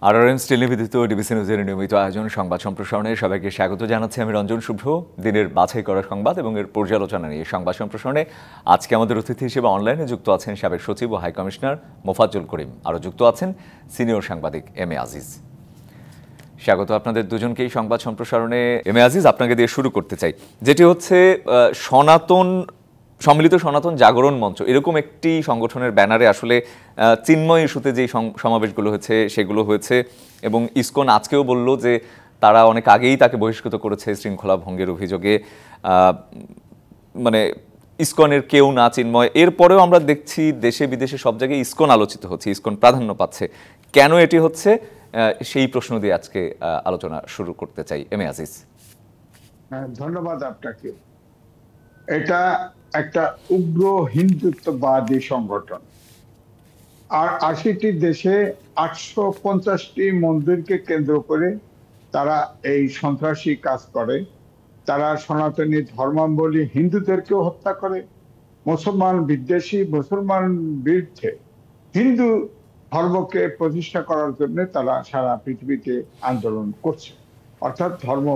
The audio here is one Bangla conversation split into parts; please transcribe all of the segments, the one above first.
আরআরএমস টেলিভিশিত ডিবিসি নিউজের নিয়মিত আয়োজন সংবাদ সম্প্রসারণে সবাইকে স্বাগত জানাচ্ছি। আমি রঞ্জন শুভ্র। দিনের বাছাই করা সংবাদ এবং এর পর্যালোচনা নিয়ে সংবাদ সম্প্রসারণে আজকে আমাদের অতিথি হিসেবে অনলাইনে যুক্ত আছেন সাবেক সচিব ও হাই কমিশনার মোফাজ্জল করিম। আরও যুক্ত আছেন সিনিয়র সাংবাদিক এম এ আজিজ। স্বাগত আপনাদের দুজনকেই সংবাদ সম্প্রসারণে। এম এ আজিজ, আপনাকে দিয়ে শুরু করতে চাই, যেটি হচ্ছে সম্মিলিত সনাতন জাগরণ মঞ্চ, এরকম একটি সংগঠনের ব্যানারে আসলে চিন্ময় ইস্যুতে যে সমাবেশগুলো হয়েছে সেগুলো হয়েছে এবং ইসকন আজকেও বলল যে তারা অনেক আগেই তাকে বহিষ্কৃত করেছে শৃঙ্খলা ভঙ্গের অভিযোগে। মানে ইসকনের কেউ না চিন্ময়, এরপরেও আমরা দেখছি দেশে বিদেশে সব জায়গায় ইসকন আলোচিত হচ্ছে, ইসকন প্রাধান্য পাচ্ছে। কেন এটি হচ্ছে সেই প্রশ্ন দিয়ে আজকে আলোচনা শুরু করতে চাই। M A Aziz. ধন্যবাদ আপনাকে। এটা একটা উগ্র হিন্দুত্ববাদী সংগঠন, আর ৮০টি দেশে ৮৫০টি মন্দিরকে কেন্দ্র করে তারা এই সন্ত্রাসী কাজ করে। তারা সনাতনী ধর্মাবলম্বী হিন্দুদেরকেও হত্যা করে, মুসলমান বিদ্বেষী মুসলমান বিরুদ্ধে হিন্দু ধর্মকে প্রতিষ্ঠা করার জন্য তারা সারা পৃথিবীতে আন্দোলন করছে, অর্থাৎ ধর্ম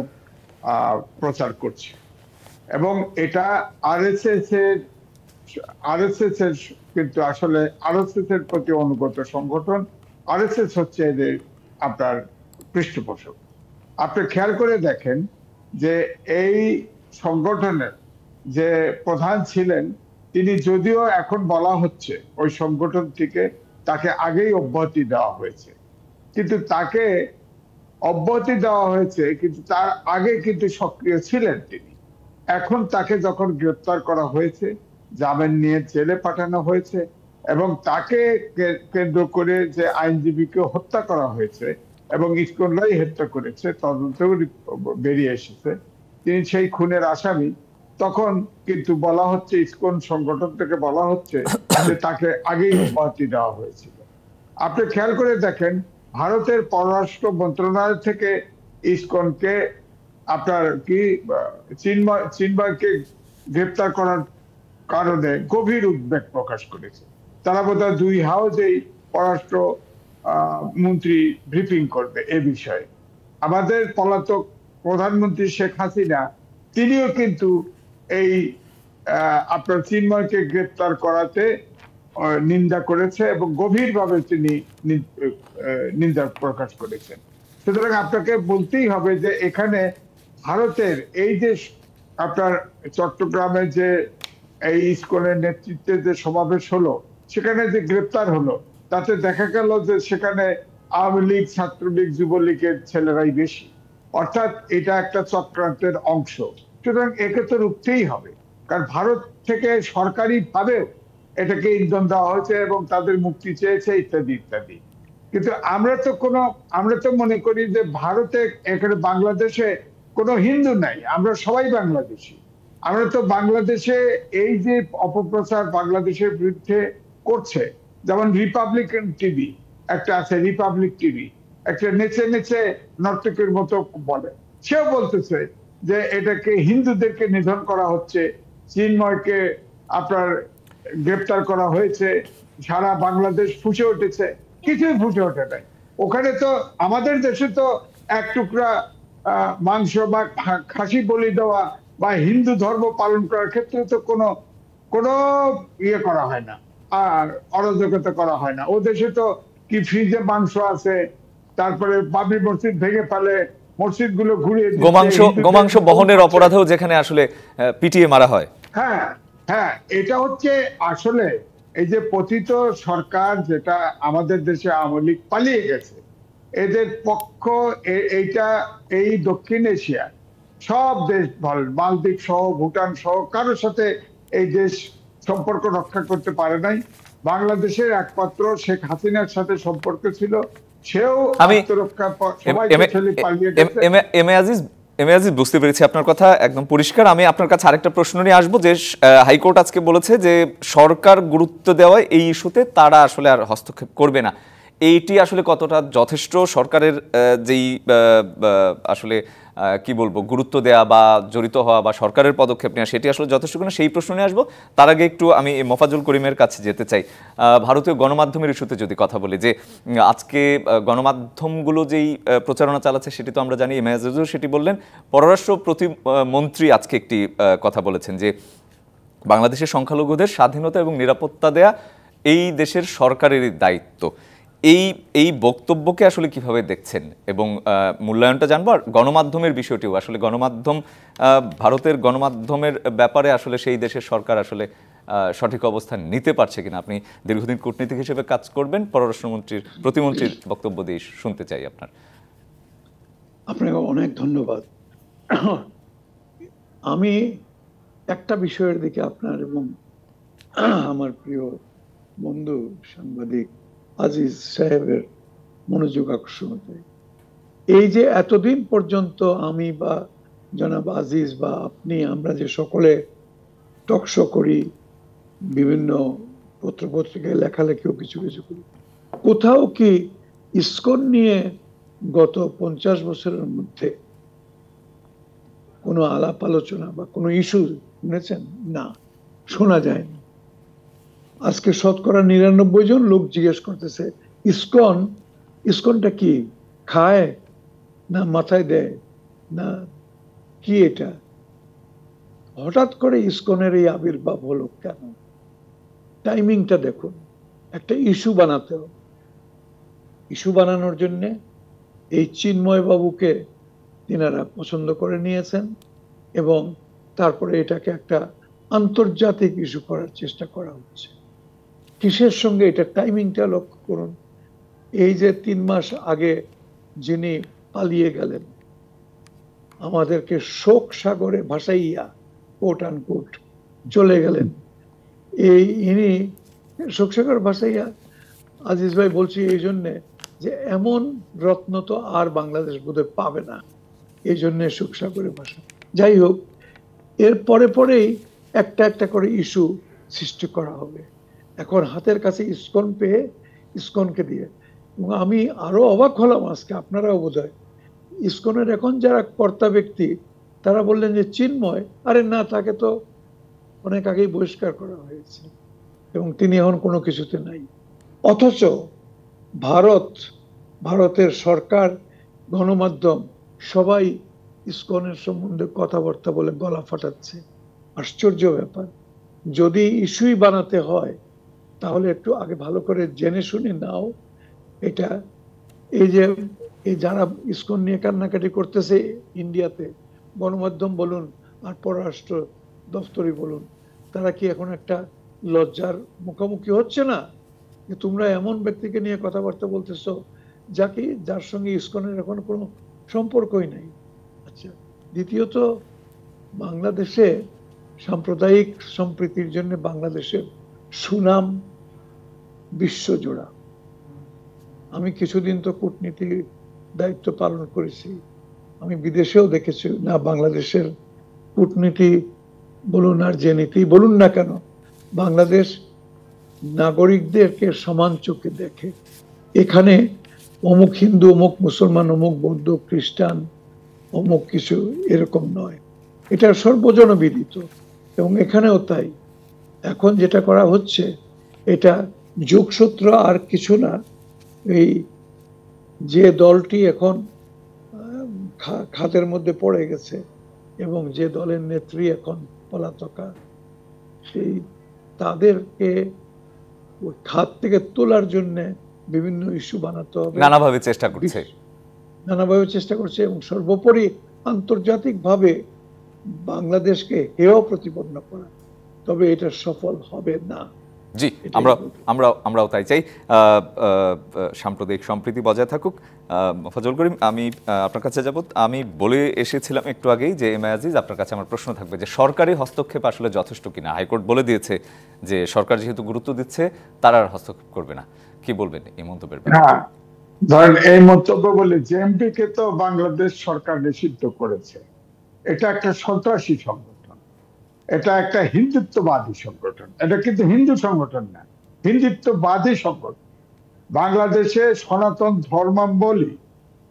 প্রচার করছে। এবং এটা আরএসএস এর কিন্তু আসলে আরএসএস এর প্রতি অনুগত সংগঠন। আরএসএস হচ্ছে এদের আপনার পৃষ্ঠপোষক। আপনি খেয়াল করে দেখেন যে এই সংগঠনের যে প্রধান ছিলেন তিনি, যদিও এখন বলা হচ্ছে ওই সংগঠন থেকে তাকে আগেই অব্যাহতি দেওয়া হয়েছে, কিন্তু তাকে অব্যাহতি দেওয়া হয়েছে কিন্তু তার আগে কিন্তু সক্রিয় ছিলেন তিনি। এখন তাকে যখন গ্রেপ্তার করা হয়েছে, জামিন নিয়ে জেলে পাঠানো হয়েছে এবং তাকে কেন্দ্র করে যে আইনজীবীকে হত্যা করা হয়েছে এবং ইসকনরাই হত্যা করেছে, তদন্ত বেরিয়ে এসেছে তিনি সেই খুনের আসামি, তখন কিন্তু বলা হচ্ছে ইসকন সংগঠন থেকে বলা হচ্ছে যে তাকে আগেই অব্যাহতি দেওয়া হয়েছিল। আপনি খেয়াল করে দেখেন, ভারতের পররাষ্ট্র মন্ত্রণালয় থেকে ইসকনকে আপনার কি চিন্ময়কে গ্রেপ্তার করার কারণে গভীর উদ্বেগ প্রকাশ করেছে। তারা বোধহয় ২ হাউসেই পররাষ্ট্র মন্ত্রী ব্রিফিং করবে এ বিষয়ে। আমাদের পলাতক প্রধানমন্ত্রী শেখ হাসিনা তিনিও কিন্তু এই আপনার চিন্ময়কে গ্রেপ্তার করাতে নিন্দা করেছে এবং গভীরভাবে তিনি নিন্দা প্রকাশ করেছেন। সুতরাং আপনাকে বলতেই হবে যে এখানে ভারতের এই যে আপনার চট্টগ্রামে যে এই ইসকনের নেতৃত্বে যে সমাবেশ হলো, সেখানে যে গ্রেপ্তার হলো, তাতে দেখা গেল যে সেখানে আওয়ামী লীগ, ছাত্রলীগ, যুবলীগের ছেলেরাই বেশি, অর্থাৎ এটা একটা চক্রান্তের অংশ। সুতরাং একে তো রুখতেই হবে, কারণ ভারত থেকে সরকারি ভাবে এটাকে ইন্ধন দেওয়া হয়েছে এবং তাদের মুক্তি চেয়েছে ইত্যাদি ইত্যাদি। কিন্তু আমরা তো মনে করি যে ভারতে এখানে বাংলাদেশে কোনো হিন্দু নাই, আমরা সবাই বাংলাদেশি। আমরা তো বাংলাদেশে এই যে অপপ্রচার বাংলাদেশের বিরুদ্ধে করছে, যেমন রিপাবলিকান টিভি একটা আছে, রিপাবলিক টিভি, একটা নেচে নেচে নর্তকের মতো বলে, সেও বলতেছে যে এটাকে হিন্দুদেরকে নিধন করা হচ্ছে, চিন্ময়কে আপনার গ্রেপ্তার করা হয়েছে, সারা বাংলাদেশ ফুঁসে উঠেছে। কিছুই ফুটে ওঠে নাই। ওখানে তো আমাদের দেশে তো এক টুকরা মাংস বা খাসি বলি দেওয়া বা হিন্দু ধর্ম পালন করার ক্ষেত্রে তো কোনো ইয়ে করা হয় না, আর অরাজকতা করা হয় না। ও দেশে তো কি ফ্রিজে মাংস আছে, তারপরে বাবরি মসজিদ ভেঙে ফেলে, মসজিদ গুলো ঘুরিয়ে গোমাংস বহনের অপরাধেও যেখানে আসলে পিটিয়ে মারা হয়। হ্যাঁ হ্যাঁ, এটা হচ্ছে আসলে এই যে পতিত সরকার, যেটা আমাদের দেশে আওয়ামী লীগ পালিয়ে গেছে, এদের পক্ষ এইটা এই দক্ষিণ এশিয়া সব দেশ, মালদ্বীপ সহ ভুটান সহ কারোর সাথে এই দেশ সম্পর্ক রক্ষা করতে পারে নাই। বাংলাদেশের একমাত্র শেখ হাসিনার সাথে সম্পর্ক ছিল, সেও আত্মরক্ষা পালিয়ে গেছে। এম এ আজিজ, বুঝতে পেরেছি আপনার কথা একদম পরিষ্কার। আমি আপনার কাছে আরেকটা প্রশ্ন নিয়ে আসবো যে হাইকোর্ট আজকে বলেছে যে সরকার গুরুত্ব দেওয়ায় এই ইস্যুতে তারা আসলে আর হস্তক্ষেপ করবে না। এইটি আসলে কতটা যথেষ্ট, সরকারের যেই আসলে কি বলবো গুরুত্ব দেয়া বা জড়িত হওয়া বা সরকারের পদক্ষেপ নেওয়া সেটি আসলে যথেষ্ট কিনা সেই প্রশ্ন নিয়ে আসবো। তার আগে একটু আমি মফাজুল করিমের কাছে যেতে চাই। ভারতীয় গণমাধ্যমের ইস্যুতে যদি কথা বলি, যে আজকে গণমাধ্যমগুলো যেই প্রচারণা চালাচ্ছে সেটি তো আমরা জানি, এমএজিজও সেটি বললেন। পররাষ্ট্র প্রতিমন্ত্রী আজকে একটি কথা বলেছেন যে বাংলাদেশের সংখ্যালঘুদের স্বাধীনতা এবং নিরাপত্তা দেয়া এই দেশের সরকারেরই দায়িত্ব। এই বক্তব্যকে আসলে কিভাবে দেখছেন এবং মূল্যায়নটা জানবো। আর গণমাধ্যমের বিষয়টিও আসলে গণমাধ্যম, ভারতের গণমাধ্যমের ব্যাপারে আসলে সেই দেশের সরকার আসলে সঠিক অবস্থান নিতে পারছে কিনা। আপনি দীর্ঘদিন কূটনীতিক হিসেবে কাজ করবেন, প্রতিমন্ত্রীর বক্তব্য দিয়ে শুনতে চাই আপনার। আপনাকে অনেক ধন্যবাদ। আমি একটা বিষয়ের দিকে আপনার এবং আমার প্রিয় বন্ধু সাংবাদিক আজিজ সাহেবের মনোযোগ আকর্ষণ চাই। এই যে এতদিন পর্যন্ত আমি বা জনাব আজিজ বা আপনি, আমরা যে সকলে টকশো করি, বিভিন্ন পত্রপত্রিকায় লেখালেখিও কিছু কিছু করি, কোথাও কি ইসকন নিয়ে গত 50 বছরের মধ্যে কোনো আলাপ আলোচনা বা কোনো ইস্যু শুনেছেন? না, শোনা যায়নি। আজকে শতকরা 99 জন লোক জিজ্ঞেস করতেছে ইসকনটা কি, খায় না মাথায় দেয় না কি? এটা হঠাৎ করে ইসকনের এই আবির্ভাব হলো কেন? টাইমিংটা দেখুন। একটা ইস্যু বানাতে হবে। ইস্যু বানানোর জন্য এই চিন্ময় বাবুকে তিনারা পছন্দ করে নিয়েছেন এবং তারপরে এটাকে একটা আন্তর্জাতিক ইস্যু করার চেষ্টা করা হচ্ছে। কিসের সঙ্গে? এটা টাইমিংটা লক্ষ্য করুন। এই যে 3 মাস আগে যিনি পালিয়ে গেলেন, আমাদেরকে শোক সাগরে ভাসাইয়া কোট আনকোট চলে গেলেন, ইনি শোক সাগর ভাসাইয়া, আজিজ ভাই বলছি এই জন্যে যে এমন রত্ন তো আর বাংলাদেশ বোধহয় পাবে না, এই জন্য শোক সাগরে ভাসা। যাই হোক, এর পরেই একটা একটা করে ইস্যু সৃষ্টি করা হবে। এখন হাতের কাছে ইসকন পেয়ে ইসকনকে দিয়ে, এবং আমি আরো অবাক হলাম আজকে, আপনারাও বোধহয়, ইসকনের এখন যারা কর্তা ব্যক্তি তারা বললেন যে চিন্ময়, আরে না, তাকে তো অনেক আগেই বহিষ্কার করা হয়েছে এবং তিনি এখন কোনো কিছুতে নাই। অথচ ভারতের সরকার, গণমাধ্যম সবাই ইসকনের সম্বন্ধে কথাবার্তা বলে গলা ফাটাচ্ছে। আশ্চর্য ব্যাপার। যদি ইস্যুই বানাতে হয় তাহলে একটু আগে ভালো করে জেনে শুনে নাও। এটা এই যারা ইসকন নিয়ে কান্নাকাটি করতেছে ইন্ডিয়াতে, গণমাধ্যম বলুন আর পররাষ্ট্র দপ্তরই বলুন, তারা কি এখন একটা লজ্জার মুখোমুখি হচ্ছে না যে তোমরা এমন ব্যক্তিকে নিয়ে কথাবার্তা বলতেছো যার সঙ্গে ইসকনের এখন কোনো সম্পর্কই নেই? আচ্ছা, দ্বিতীয়ত, বাংলাদেশে সাম্প্রদায়িক সম্প্রীতির জন্য বাংলাদেশের সুনাম বিশ্বজোড়া। আমি কিছুদিন তো কূটনীতি দায়িত্ব পালন করেছি, আমি বিদেশেও দেখেছি না, বাংলাদেশের কূটনীতি বলুন আর যে নীতি বলুন না কেন, বাংলাদেশ নাগরিকদেরকে সমান চোখে দেখে। এখানে অমুক হিন্দু, অমুক মুসলমান, অমুক বৌদ্ধ, খ্রিস্টান, অমুক কিছু এরকম নয়। এটা সর্বজনবিদিত এবং এখানেও তাই। এখন যেটা করা হচ্ছে এটা যোগসূত্র আর কিছু না। এই যে দলটি এখন খাতের মধ্যে পড়ে গেছে এবং যে দলের নেত্রী এখন পলাতকা, সেই তাদেরকে ওই খাত থেকে তোলার জন্য বিভিন্ন ইস্যু বানাতে হবে, নানাভাবে চেষ্টা করছে এবং সর্বোপরি আন্তর্জাতিকভাবে বাংলাদেশকে হেয় প্রতিপন্ন করা। তবে এটা সফল হবে না। জি, আমরাও তাই চাই। সাম্প্রদায়িক সম্প্রীতি বজায় থাকুক। ফজল করিম, আমি আপনার কাছে যাব। আমি বলে এসেছিলাম একটু আগেই যে এম এ আজিজ, আপনার কাছে আমার প্রশ্ন থাকবে যে সরকারি হস্তক্ষেপ আসলে যথেষ্ট কিনা। হাইকোর্ট বলে দিয়েছে যে সরকার যেহেতু গুরুত্ব দিচ্ছে তারা আর হস্তক্ষেপ করবে না। কি বলবেন এই মন্তব্যের ব্যাপারে? হ্যাঁ, ধরেন এই মন্তব্য বলে জেএমপি কে তো বাংলাদেশ সরকার নিষিদ্ধ করেছে। এটা একটা সন্ত্রাসী সংগঠন, এটা একটা হিন্দুত্ববাদী সংগঠন। এটা কিন্তু হিন্দু সংগঠন না, হিন্দুত্ববাদী সংগঠন। বাংলাদেশে সনাতন ধর্মাবলম্বী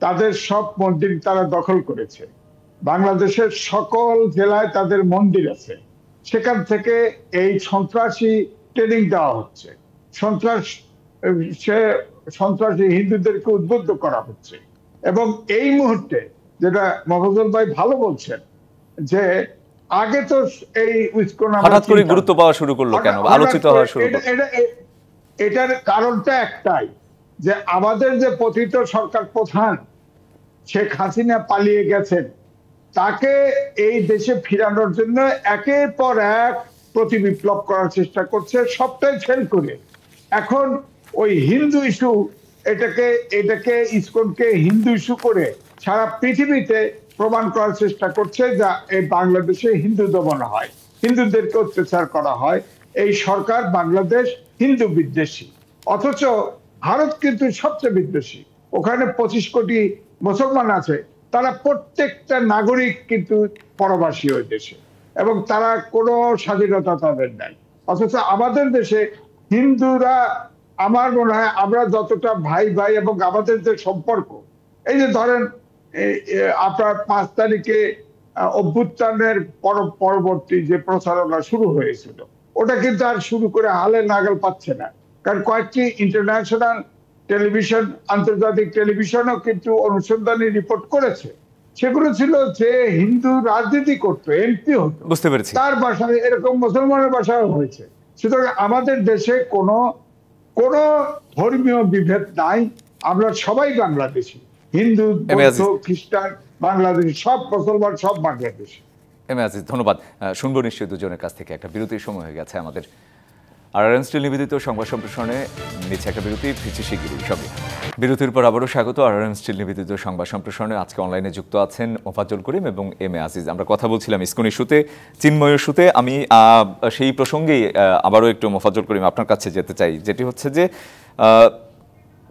তাদের সব মন্দির তারা দখল করেছে। বাংলাদেশের সকল জেলায় তাদের মন্দির আছে, সেখান থেকে এই সন্ত্রাসী ট্রেনিং দেওয়া হচ্ছে, সন্ত্রাস সে সন্ত্রাসী হিন্দুদেরকে উদ্বুদ্ধ করা হচ্ছে। এবং এই মুহূর্তে যেটা মফজল ভাই ভালো বলছেন যে আগে তো এই ইসকন হঠাৎ করে গুরুত্ব পাওয়া শুরু করলো কেন, আলোচিত হওয়া শুরু করলো? এটার কারণটা একটাই, যে আমাদের যে পতিত সরকার প্রধান শেখ হাসিনা পালিয়ে গেছেন, তাকে এই দেশে ফিরানোর জন্য একের পর এক প্রতিবিপ্লব করার চেষ্টা করছে, সবটাই ফেল করে। এখন ওই হিন্দু ইস্যু, এটাকে ইসকনকে হিন্দু ইস্যু করে সারা পৃথিবীতে প্রমাণ করার চেষ্টা করছে যা এই বাংলাদেশে হিন্দু দমন হয়, হিন্দুদেরকে অত্যাচার করা হয়। এই সরকার বাংলাদেশ হিন্দু বিদ্বেষী, অথচ ভারত কিন্তু সবচেয়ে বিদ্বেষী। ওখানে 25 কোটি মুসলমান আছে, তারা প্রত্যেকটা নাগরিক কিন্তু পরবাসী ওই দেশে, এবং তারা কোনো স্বাধীনতা তাদের নাই। অথচ আমাদের দেশে হিন্দুরা, আমার মনে হয় আমরা যতটা ভাই ভাই এবং আমাদের যে সম্পর্ক, এই যে ধরেন আপনার 5 তারিখে অভ্যুত্থানের পরবর্তী যে প্রচারণা শুরু হয়েছিল, ওটা কিন্তু আর শুরু করে হালে নাগাল পাচ্ছে না। কারণ কয়েকটি ইন্টারন্যাশনাল টেলিভিশন, আন্তর্জাতিক টেলিভিশনও কিন্তু অনুসন্ধানী রিপোর্ট করেছে। সেগুলো ছিল যে হিন্দু রাজনীতি করতো, এমপি হতো, বুঝতে পেরেছি, তার বাসায় এরকম মুসলমানের বাসায় হয়েছে। সুতরাং আমাদের দেশে কোনো ধর্মীয় বিভেদ নাই, আমরা সবাই বাংলাদেশি, হিন্দু, বৌদ্ধ, খ্রিস্টান, বাংলাদেশি, সব মুসলমান, সব বাংলাদেশি। এম এ আজিজ, ধন্যবাদ। শুনবো নিশ্চয়ই দুজনের কাছ থেকে। একটা বিরতির সময় হয়ে গেছে আমাদের। আরআরএন স্টিল নিবেদিত সংবাদ সম্প্রসারণে নিচ্ছে একটা বিরতি, ফিরছি শিগগিরই সঙ্গে। বিরতির পর আবারও স্বাগত আরআরএন স্টিল নিবেদিত সংবাদ সম্প্রসারণে। আজকে অনলাইনে যুক্ত আছেন মোফাজ্জল করিম এবং এম এ আজিজ। আমরা কথা বলছিলাম ইসকন ইস্যুতে, চিন্ময় ইস্যুতে। আমি সেই প্রসঙ্গেই আবারও একটু মোফাজ্জল করিম আপনার কাছে যেতে চাই, যেটি হচ্ছে যে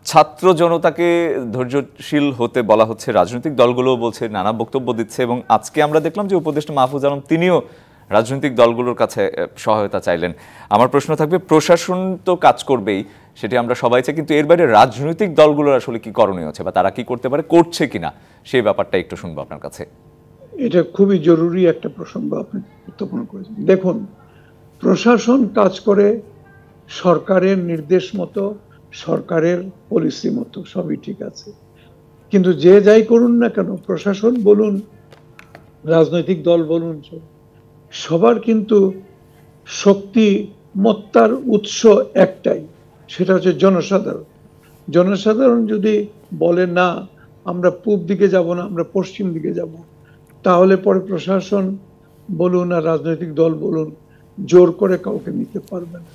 ছাত্র জনতাকে ধৈর্যশীল হতে বলা হচ্ছে, রাজনৈতিক দলগুলোও বলছে, নানা বক্তব্য দিচ্ছে, এবং আজকে আমরা দেখলাম যে উপদেষ্টা মাহফুজ আলম তিনিও রাজনৈতিক দলগুলোর কাছে সহায়তা চাইলেন। আমার প্রশ্ন থাকবে, প্রশাসন তো কাজ করবেই, সেটি আমরা সবাই চাই, কিন্তু এর বাইরে রাজনৈতিক দলগুলোর আসলে কি করণীয় আছে বা তারা কি করতে পারে, করছে কিনা, সেই ব্যাপারটা একটু শুনবো আপনার কাছে। এটা খুবই জরুরি একটা প্রসঙ্গ আপনি উত্থাপন করেছেন। দেখুন, প্রশাসন কাজ করে সরকারের নির্দেশ মতো, সরকারের পলিসি মতো, সবই ঠিক আছে। কিন্তু যে যাই করুন না কেন, প্রশাসন বলুন, রাজনৈতিক দল বলুন, সবার কিন্তু শক্তিমত্তার উৎস একটাই, সেটা হচ্ছে জনসাধারণ। জনসাধারণ যদি বলে না আমরা পূব দিকে যাব না, আমরা পশ্চিম দিকে যাব, তাহলে পরে প্রশাসন বলুন আর রাজনৈতিক দল বলুন জোর করে কাউকে নিতে পারবে না।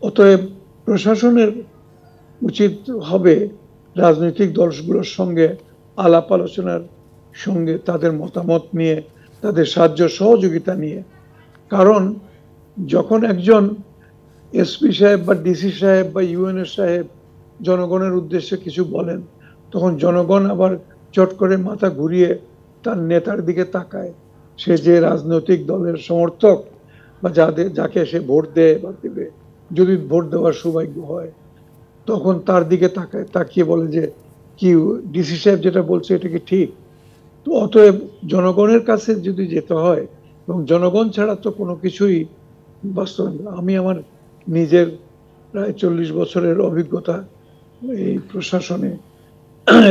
অতএব প্রশাসনের উচিত হবে রাজনৈতিক দলগুলোর সঙ্গে আলাপ আলোচনার সঙ্গে তাদের মতামত নিয়ে, তাদের সাহায্য সহযোগিতা নিয়ে। কারণ যখন একজন এসপি সাহেব বা ডিসি সাহেব বা ইউএনএ সাহেব জনগণের উদ্দেশ্যে কিছু বলেন, তখন জনগণ আবার চট করে মাথা ঘুরিয়ে তার নেতার দিকে তাকায়। সে যে রাজনৈতিক দলের সমর্থক বা যাকে সে ভোট দেয় বা দেবে, যদি ভোট দেওয়ার সৌভাগ্য হয়, তখন তার দিকে তাকায়, তাকিয়ে বলে যে কি ডিসি সাহেব যেটা বলছে এটা কি ঠিক। তো অতএব জনগণের কাছে যদি যেতে হয়, এবং জনগণ ছাড়া তো কোনো কিছুই বাস্তব। আমি আমার নিজের প্রায় 40 বছরের অভিজ্ঞতা এই প্রশাসনে,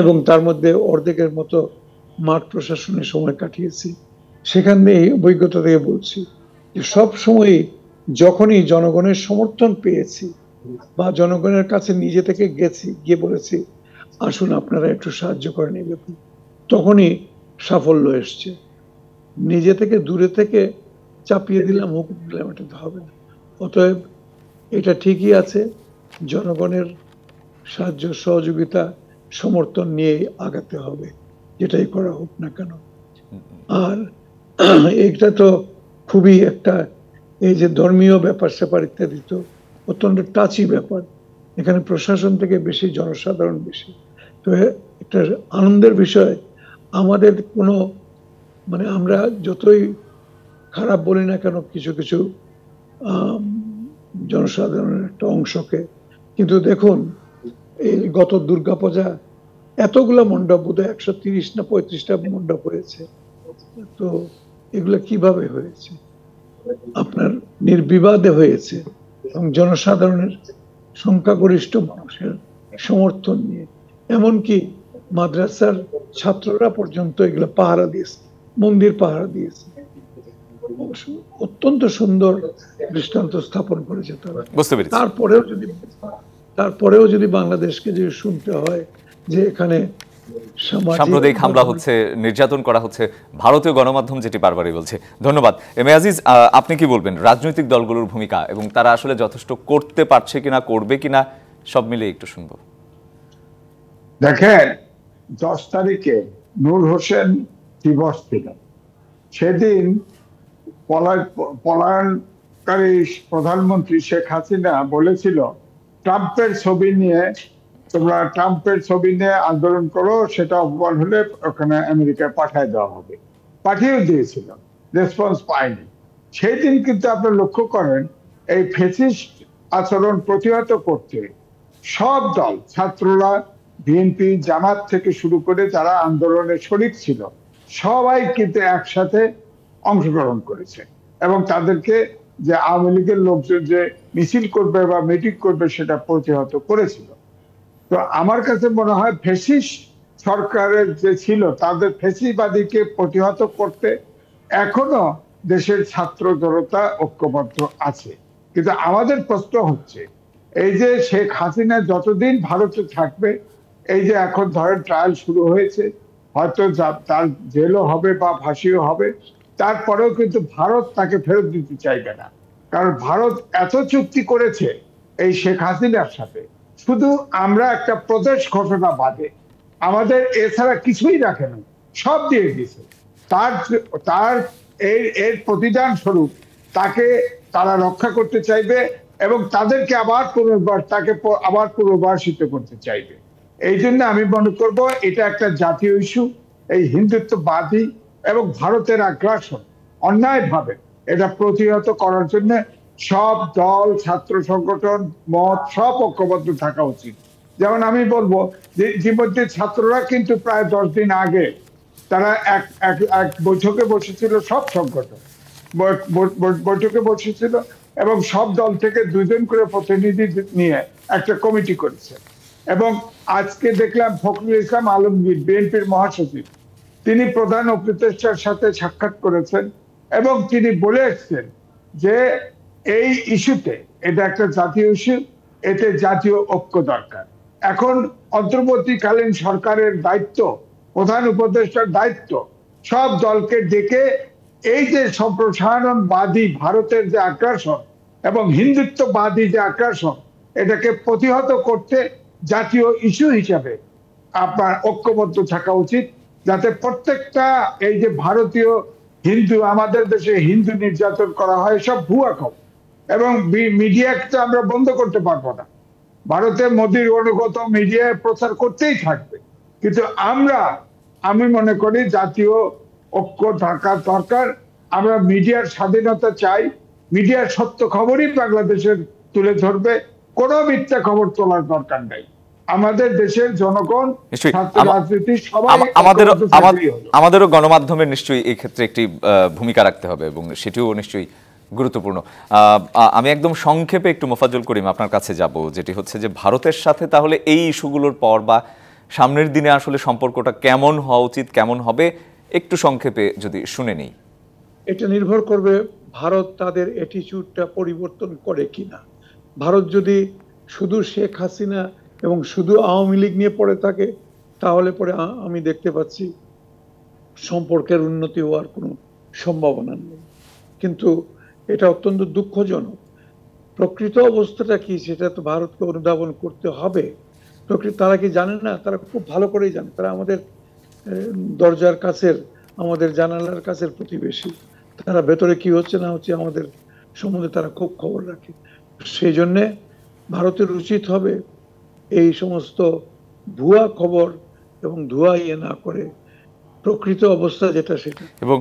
এবং তার মধ্যে অর্ধেকের মতো মাঠ প্রশাসনে সময় কাটিয়েছি। সেখান থেকে এই অভিজ্ঞতা থেকে বলছি যে সব সময়ই যখনই জনগণের সমর্থন পেয়েছি বা জনগণের কাছে নিজে থেকে গেছি, গিয়ে বলেছি আসুন আপনারা একটু সাহায্য করেন এই ব্যাপারে, তখনই সাফল্য এসছে। নিজে থেকে দূরে থেকে চাপিয়ে দিলাম, হুকুম দিলাম, এটা তো হবে না। অতএব এটা ঠিকই আছে, জনগণের সাহায্য সহযোগিতা সমর্থন নিয়ে আগাতে হবে, যেটাই করা হোক না কেন। আর এটা তো খুবই একটা, এই যে ধর্মীয় ব্যাপার স্যাপার ইত্যাদি তো অত্যন্ত টাচি ব্যাপার, এখানে প্রশাসন থেকে বেশি জনসাধারণ বেশি। তো একটা আনন্দের বিষয়, আমাদের কোনো মানে আমরা যতই খারাপ বলি না কেন কিছু কিছু জনসাধারণের একটা অংশকে, কিন্তু দেখুন এই গত দুর্গাপূজা এতগুলা মণ্ডপ, বোধহয় 130 না 35টা মণ্ডপ হয়েছে। তো এগুলা কিভাবে হয়েছে? আপনার নির্বিবাদে হয়েছে এবং জনসাধারণের সংখ্যাগরিষ্ঠ মানুষের সমর্থন নিয়ে। এমনকি মাদ্রাসার ছাত্ররা পর্যন্ত এগুলো পাহারা দিয়েছে, মন্দির পাহারা দিয়েছে। অত্যন্ত সুন্দর দৃষ্টান্ত স্থাপন করেছে তারা। বুঝতে পেরেছি। তারপরেও যদি বাংলাদেশকে যে শুনতে হয় যে এখানে সাম্প্রদায়িক হামলা হচ্ছে, নির্যাতন করা হচ্ছে, ভারতীয় গণমাধ্যম যেটি বারবারই বলছে। ধন্যবাদ। এম এ আজিজ, আপনি কি বলবেন রাজনৈতিক দলগুলোর ভূমিকা এবং তারা আসলে যথেষ্ট করতে পারছে কিনা, করবে কিনা, সব মিলিয়ে একটু শুনবো। দেখেন, 10 তারিখে নূর হোসেন দিবস ছিল। সেদিন পলায়নকারী প্রধানমন্ত্রী শেখ হাসিনা বলেছিল ট্রাম্পের ছবি নিয়ে আন্দোলন করো, সেটা অপমান হলে ওখানে আমেরিকায় পাঠিয়ে দেওয়া হবে। পাঠিয়েও দিয়েছিল, রেসপন্স পায়নি। সেই দিন কিন্তু আপনি লক্ষ্য করেন এই ফ্যাসিস্ট আচরণ প্রতিহত করতে সব দল, ছাত্ররা, বিএনপি, জামাত থেকে শুরু করে যারা আন্দোলনে শরিক ছিল, সবাই কিন্তু একসাথে অংশগ্রহণ করেছে এবং তাদেরকে যে আওয়ামী লীগের লোকজন যে মিছিল করবে বা মিটিং করবে সেটা প্রতিহত করেছিল। তো আমার কাছে মনে হয় ফ্যাসিস্ট সরকারের যে ছিল তাদের ফ্যাসিবাদীকে প্রতিহত করতে এখনো দেশের ছাত্র জনতা ঐক্যবদ্ধ আছে। কিন্তু আমাদের প্রশ্ন হচ্ছে এই যে শেখ হাসিনা যতদিন ভারতে থাকবে, এই যে এখন ধরেন ট্রায়াল শুরু হয়েছে, হয়তো তার জেলও হবে বা ফাঁসিও হবে, তারপরেও কিন্তু ভারত তাকে ফেরত দিতে চাইবে না। কারণ ভারত এত চুক্তি করেছে এই শেখ হাসিনার সাথে, শুধু আমরা একটা প্রদেশ ঘোষণা বাদে আমাদের এছাড়া কিছুই রাখে না, সব দিয়ে দিয়েছে। তার এর প্রতিদান স্বরূপ তাকে তারা রক্ষা করতে চাইবে এবং তাদেরকে আবার পুনর্বাসিত করতে চাইবে। এই জন্য আমি মনে করব এটা একটা জাতীয় ইস্যু। এই হিন্দুত্ববাদী এবং ভারতের আগ্রাসন অন্যায়ভাবে এটা প্রতিহত করার জন্য সব দল, ছাত্র সংগঠন, মত সব ঐক্যবদ্ধ থাকা উচিত। যেমন আমি বলবো যে ইতিমধ্যে ছাত্ররা কিন্তু প্রায় 10 দিন আগে তারা এক বৈঠকে বসেছিল, সব সংগঠন বৈঠকে বসেছিল এবং সব দল থেকে 2 জন করে প্রতিনিধি নিয়ে একটা কমিটি করেছে। এবং আজকে দেখলাম ফখরুল ইসলাম আলমগীর, বিএনপির মহাসচিব, তিনি প্রধান উপদেষ্টার সাথে সাক্ষাৎ করেছেন এবং তিনি বলে এসছেন যে এই ইস্যুতে, এটা একটা জাতীয় ইস্যু, এতে জাতীয় ঐক্য দরকার। এখন অন্তর্বর্তীকালীন সরকারের দায়িত্ব, প্রধান উপদেষ্টার দায়িত্ব সব দলকে ডেকে এই যে সম্প্রসারণবাদী ভারতের যে আগ্রাসন এবং হিন্দুত্ববাদী যে আগ্রাসন, এটাকে প্রতিহত করতে জাতীয় ইস্যু হিসাবে আপনার ঐক্যবদ্ধ থাকা উচিত, যাতে প্রত্যেকটা এই যে ভারতীয় হিন্দু, আমাদের দেশে হিন্দু নির্যাতন করা হয়, সব ভুয়া খবর। এবং মিডিয়াকে আমরা বন্ধ করতে পারবো না, ভারতের মোদীর অনুগত মিডিয়ায় প্রচার করতেই থাকবে। কিন্তু আমি মনে করি জাতীয় ঐক্য থাকা দরকার। আমরা মিডিয়ার স্বাধীনতা চাই, মিডিয়ার সত্য খবরই বাংলাদেশের তুলে ধরবে, কোনো মিথ্যা খবর তোলার দরকার নাই। আমাদের দেশের জনগণ, ছাত্র রাজনীতি সবাই, আমাদেরও গণমাধ্যমের নিশ্চয়ই এই ক্ষেত্রে একটি ভূমিকা রাখতে হবে এবং সেটিও নিশ্চয়ই গুরুত্বপূর্ণ। আমি একদম সংক্ষেপে একটু মোফাজ্জল করিম আপনার কাছে যাব, যেটি হচ্ছে যে ভারতের সাথে তাহলে এই ইস্যুগুলোর পর বা সামনের দিনে আসলে সম্পর্কটা কেমন হওয়া উচিত, কেমন হবে, একটু সংক্ষেপে যদি শুনে নেই। এটা নির্ভর করবে ভারত তাদের অ্যাটিটিউডটা পরিবর্তন করে কিনা। ভারত যদি শুধু শেখ হাসিনা এবং শুধু আওয়ামী লীগ নিয়ে পড়ে থাকে, তাহলে পরে আমি দেখতে পাচ্ছি সম্পর্কের উন্নতি হওয়ার কোনো সম্ভাবনা নেই। কিন্তু এটা অত্যন্ত দুঃখজনক। প্রকৃত অবস্থাটা কি সেটা তো ভারতকে অনুধাবন করতে হবে। তারা কি জানে না? তারা খুব ভালো করেই জানে। তারা আমাদের দরজার কাছের, আমাদের জানালার কাছের প্রতিবেশী। তারা ভেতরে কি হচ্ছে না হচ্ছে আমাদের সম্বন্ধে তারা খুব খবর রাখে। সেই জন্যে ভারতের উচিত হবে এই সমস্ত ভুয়া খবর এবং ধোয়া ইয়ে না করে প্রকৃত অবস্থা যেটা সেটা। এবং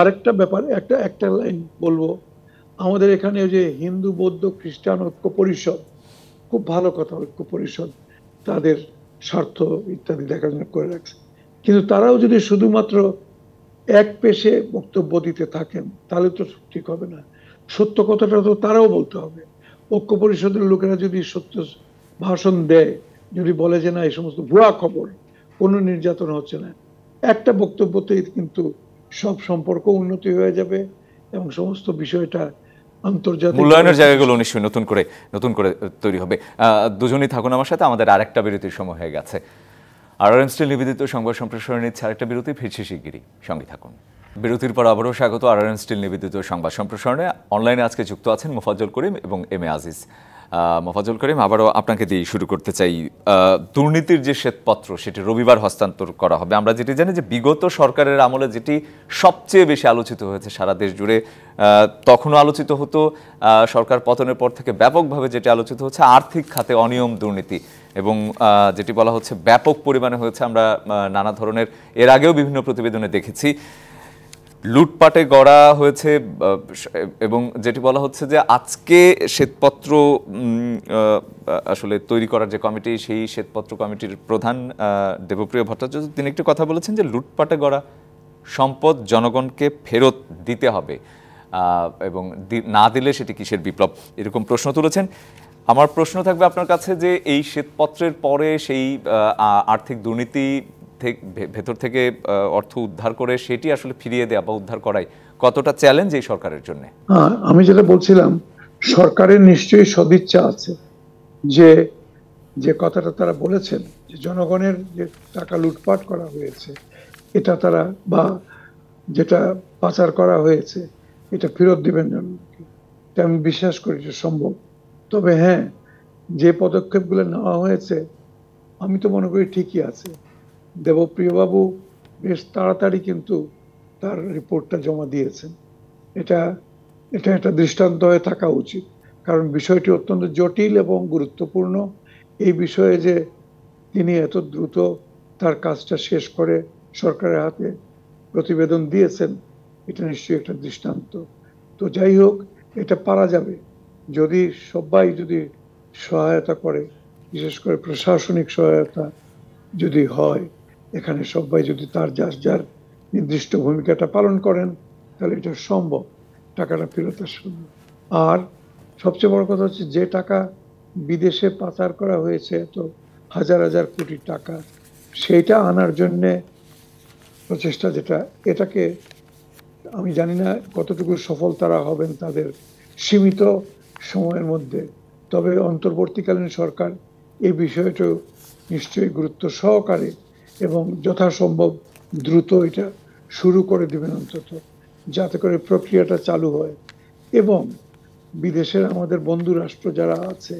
আরেকটা ব্যাপার, একটা লাইন বলবো, আমাদের এখানে যে হিন্দু, বৌদ্ধ, খ্রিস্টান ঐক্য পরিষদ, খুব ভালো কথা, ঐক্য পরিষদ, তাদের স্বার্থ ইত্যাদি দেখাশোনা করে রাখছে। কিন্তু তারাও যদি শুধুমাত্র এক পেশে বক্তব্য দিতে থাকেন তাহলে তো ঠিক হবে না। সত্য কথাটা তো তারাও বলতে হবে। ঐক্য পরিষদের লোকেরা যদি সত্য ভাষণ দেয়, যদি বলে যে না এই সমস্ত ভুয়া খবর, কোনো নির্যাতন হচ্ছে না, একটা বক্তব্যতেই কিন্তু সব সম্পর্ক উন্নতি হয়ে যাবে এবং সমস্ত বিষয়টা আন্তর্জাতিক মূল্যায়নের জায়গাগুলো নিশ্চয়ই নতুন করে তৈরি হবে। দুজনেই থাকুন আমার সাথে, আমাদের আরেকটা বিরতির সময় হয়ে গেছে। আরআরএম স্টিল নিবেদিত সংবাদ সম্প্রসারণ নিচ্ছে আরেকটা বিরতি, ফিরছি শিগগিরই, সঙ্গে থাকুন। বিরতির পর আবারও স্বাগত আরআরএম স্টিল নিবেদিত সংবাদ সম্প্রসারণে। অনলাইনে আজকে যুক্ত আছেন মোফাজ্জল করিম এবং এম এ আজিজ। মোফাজ্জল করিম, আবারও আপনাকে দিয়ে শুরু করতে চাই। দুর্নীতির যে শ্বেতপত্র সেটি রবিবার হস্তান্তর করা হবে। আমরা যেটি জানি যে বিগত সরকারের আমলে যেটি সবচেয়ে বেশি আলোচিত হয়েছে সারা দেশ জুড়ে, তখনও আলোচিত হতো, সরকার পতনের পর থেকে ব্যাপকভাবে যেটি আলোচিত হচ্ছে আর্থিক খাতে অনিয়ম দুর্নীতি, এবং যেটি বলা হচ্ছে ব্যাপক পরিমাণে হয়েছে। আমরা নানা ধরনের এর আগেও বিভিন্ন প্রতিবেদনে দেখেছি লুটপাটে গড়া হয়েছে, এবং যেটি বলা হচ্ছে যে আজকে শ্বেতপত্র আসলে তৈরি করার যে কমিটি, সেই শ্বেতপত্র কমিটির প্রধান দেবপ্রিয় ভট্টাচার্য তিনি একটি কথা বলেছেন যে লুটপাটে গড়া সম্পদ জনগণকে ফেরত দিতে হবে, এবং না দিলে সেটি কিসের বিপ্লব, এরকম প্রশ্ন তুলেছেন। আমার প্রশ্ন থাকবে আপনার কাছে যে এই শ্বেতপত্রের পরে সেই আর্থিক দুর্নীতি ভেতর থেকে অর্থ উদ্ধার করে সেটি আসলে ফিরিয়ে দেওয়া বা উদ্ধার করাই কতটা চ্যালেঞ্জ এই সরকারের জন্য? আমি যেটা বলছিলাম, সরকারের নিশ্চয়ই সদিচ্ছা আছে, যে যে কথাটা তারা বলেছেন যে জনগণের যে টাকা লুটপাট করা হয়েছে এটা তারা, বা যেটা পাচার করা হয়েছে এটা ফেরত দিবেন জনগণকে, এটা আমি বিশ্বাস করি যে সম্ভব। তবে হ্যাঁ, যে পদক্ষেপগুলো নেওয়া হয়েছে আমি তো মনে করি ঠিকই আছে। দেবপ্রিয় বাবু বেশ তাড়াতাড়ি কিন্তু তার রিপোর্টটা জমা দিয়েছেন। এটা একটা দৃষ্টান্ত হয়ে থাকা উচিত, কারণ বিষয়টি অত্যন্ত জটিল এবং গুরুত্বপূর্ণ। এই বিষয়ে যে তিনি এত দ্রুত তার কাজটা শেষ করে সরকারের হাতে প্রতিবেদন দিয়েছেন, এটা নিশ্চয়ই একটা দৃষ্টান্ত। তো যাই হোক, এটা পারা যাবে যদি সবাই যদি সহায়তা করে, বিশেষ করে প্রশাসনিক সহায়তা যদি হয়, এখানে সবাই যদি তার যার নির্দিষ্ট ভূমিকাটা পালন করেন, তাহলে এটা সম্ভব, টাকাটা ফেরত আসবে। আর সবচেয়ে বড় কথা হচ্ছে যে টাকা বিদেশে পাচার করা হয়েছে, তো হাজার হাজার কোটি টাকা, সেইটা আনার জন্যে প্রচেষ্টা, যেটা এটাকে আমি জানি না কতটুকু সফল তারা হবেন তাদের সীমিত সময়ের মধ্যে, তবে অন্তর্বর্তীকালীন সরকার এই বিষয়টা নিশ্চয়ই গুরুত্ব সহকারে এবং যথাসম্ভব দ্রুত এটা শুরু করে দিবেন, অন্তত যাতে করে প্রক্রিয়াটা চালু হয় এবং বিদেশের আমাদের বন্ধু রাষ্ট্র যারা আছে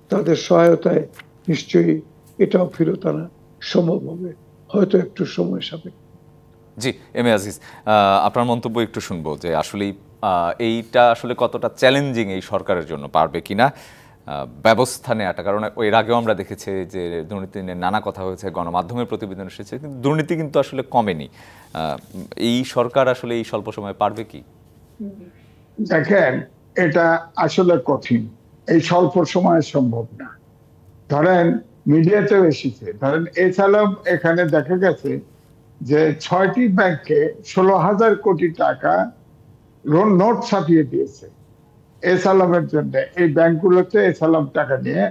তাদের সহায়তায় নিশ্চয়ই এটাও ফেরত আনা সম্ভব হবে, হয়তো একটু সময় সাপেক্ষে। জি, এম এ আজিজ, আপনার মন্তব্য একটু শুনবো যে আসলে এইটা আসলে কতটা চ্যালেঞ্জিং এই সরকারের জন্য, পারবে কিনা ব্যবস্থা নেওয়াটা। কারণ এর আগেও আমরা দেখেছি যে দুর্নীতি নিয়ে নানা কথা হয়েছে, গণমাধ্যমের প্রতিবেদন এসেছে, কিন্তু দুর্নীতি কিন্তু আসলে কমেনি। এই সরকার আসলে এই স্বল্প সময়ে পারবে কি? দেখেন, এটা আসলে কঠিন, এই স্বল্প সময়ে সম্ভব না। ধরেন মিডিয়াতেও এসেছে, ধরেন এছাড়াও এখানে দেখা গেছে যে 6টি ব্যাংকে 16,000 কোটি টাকা নোট ছাপিয়ে দিয়েছে এসালামের জন্য। এই ব্যাংকগুলোতে এসালাম টাকা নিয়ে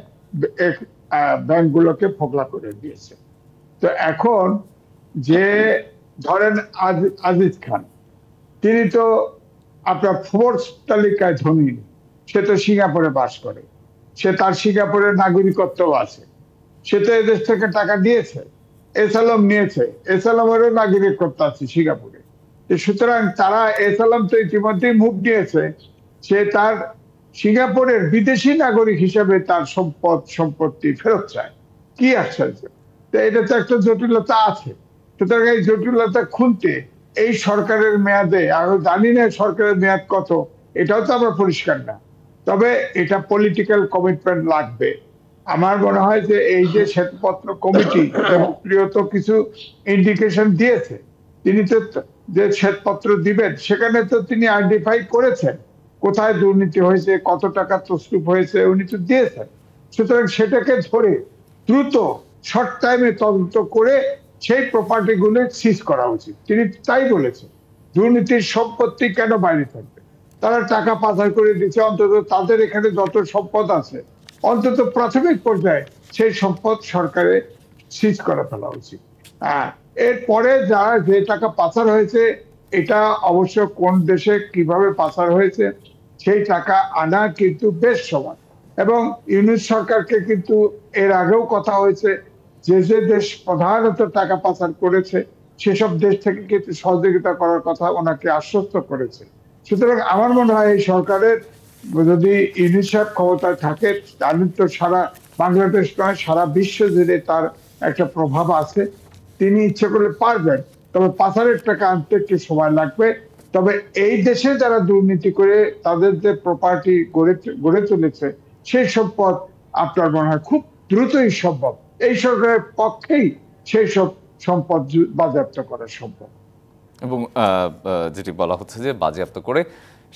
ব্যাংকগুলোকে ফোকলা করে দিয়েছে। তো এখন যে ধরেন আজিজ খান, তিনি তো আপনার ফোর্স তালিকায় ধনী, সে তো সিঙ্গাপুরে বাস করে, সে তার সিঙ্গাপুরের নাগরিকত্ব আছে, সে তো এদেশ থেকে টাকা দিয়েছে, এসালাম নিয়েছে, এসালামেরও নাগরিকত্ব আছে সিঙ্গাপুরে। সুতরাং তারা এসালাম তো ইতিমধ্যেই মুভ নিয়েছে, সে তার সিঙ্গাপুরের বিদেশি নাগরিক হিসেবে তার সম্পত্তি ফেরত চায়। কি আশ্চর্য! তো এটা তো একটা জটিলতা আছে। সুতরাং এই জটিলতা খুলতে এই সরকারের মেয়াদে, আরো জানি না সরকারের মেয়াদ কত, এটাও তো আমরা পরিষ্কার না, তবে এটা পলিটিক্যাল কমিটমেন্ট লাগবে। আমার মনে হয় যে এই যে শ্বেতপত্র কমিটি প্রিয় তো কিছু ইন্ডিকেশন দিয়েছে, তিনি তো যে শ্বেতপত্র দিবেন সেখানে তো তিনি আইডেন্টিফাই করেছেন কোথায় দুর্নীতি হয়েছে, কত টাকা তসরুপ হয়েছে, উনি তো দিয়েছেন। সুতরাং সেটাকে ধরে দ্রুত শর্ট টাইমে তদন্ত করে সেই প্রপার্টিগুলো সিজ করা উচিত। তিনি তাই বলেছেন, দুর্নীতির সম্পত্তি কেন বাইরে থাকবে? তারা টাকা পাচার করে দিচ্ছে, অন্তত তাদের এখানে যত সম্পদ আছে অন্তত প্রাথমিক পর্যায়ে সেই সম্পদ সরকারের সিজ করে ফেলা উচিত। এরপরে যারা যে টাকা পাচার হয়েছে, এটা অবশ্য কোন দেশে কিভাবে পাচার হয়েছে সেই টাকা আনা কিন্তু বেশ সময়, এবং ইউনিট সরকারকে কিন্তু এর আগেও কথা হয়েছে যে যে দেশ প্রধানত টাকা পাচার করেছে সেসব দেশ থেকে কিন্তু সহযোগিতা করার কথা ওনাকে আশ্বস্ত করেছে। সুতরাং আমার মনে হয় এই সরকারের যদি ইউনিসেফ ক্ষমতায় থাকে, জানেন তো সারা বাংলাদেশ নয় সারা বিশ্ব জুড়ে তার একটা প্রভাব আছে, তিনি ইচ্ছে করলে পারবেন। তবে পাচারের টাকা আনতে একটু সময় লাগবে। তবে এই দেশে যারা দুর্নীতি করে তাদের যে প্রপার্টি গড়ে তুলেছে সেই সম্পদ আপনার মনে হয় খুব দ্রুতই সম্ভব, এই সরকারের পক্ষেই সেই সব সম্পদ বাজেয়াপ্ত করা সম্ভব। এবং যেটি বলা হচ্ছে যে বাজেয়াপ্ত করে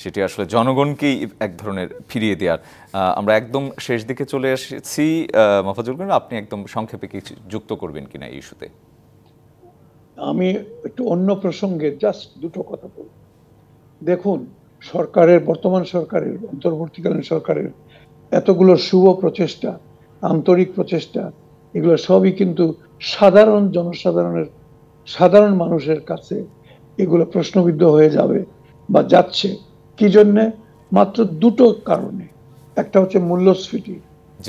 সেটি আসলে জনগণকেই এক ধরনের ফিরিয়ে দেওয়ার। আমরা একদম শেষ দিকে চলে এসেছি। মাহফুজুল করিম, আপনি একদম সংক্ষেপে কিছু যুক্ত করবেন কিনা এই ইস্যুতে? আমি একটু অন্য প্রসঙ্গে জাস্ট দুটো কথা বলব। দেখুন, সরকারের বর্তমান সরকারের অন্তর্বর্তীকালীন সরকারের এতগুলো শুভ প্রচেষ্টা, আন্তরিক প্রচেষ্টা, এগুলো সবই কিন্তু সাধারণ জনসাধারণের, সাধারণ মানুষের কাছে এগুলো প্রশ্নবিদ্ধ হয়ে যাবে বা যাচ্ছে। কি জন্যে? মাত্র দুটো কারণে। একটা হচ্ছে মূল্যস্ফীতি।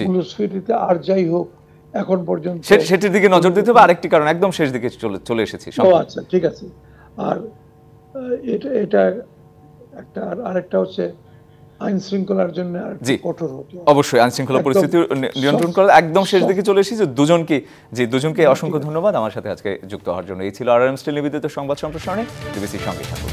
মূল্যস্ফীতিতে আর যাই হোক এখন পর্যন্ত সেটির দিকে নজর দিতে হবে। আরেকটি কারণ, একদম শেষ দিকে চলে এসেছি। ও আচ্ছা, ঠিক আছে। আর এটা একটা, আরেকটা হচ্ছে আইন শৃঙ্খলার জন্য কঠোর হতে হবে। অবশ্যই আইন শৃঙ্খলা পরিস্থিতি নিয়ন্ত্রণ করা। একদম শেষ দিকে চলে এসেছি। দুজনকে অসংখ্য ধন্যবাদ আমার সাথে আজকে যুক্ত হওয়ার জন্য। এই ছিল RRM স্টিল নিবেদিত সংবাদ সম্প্রসারণে। বিবিসির সঙ্গে থাকুন।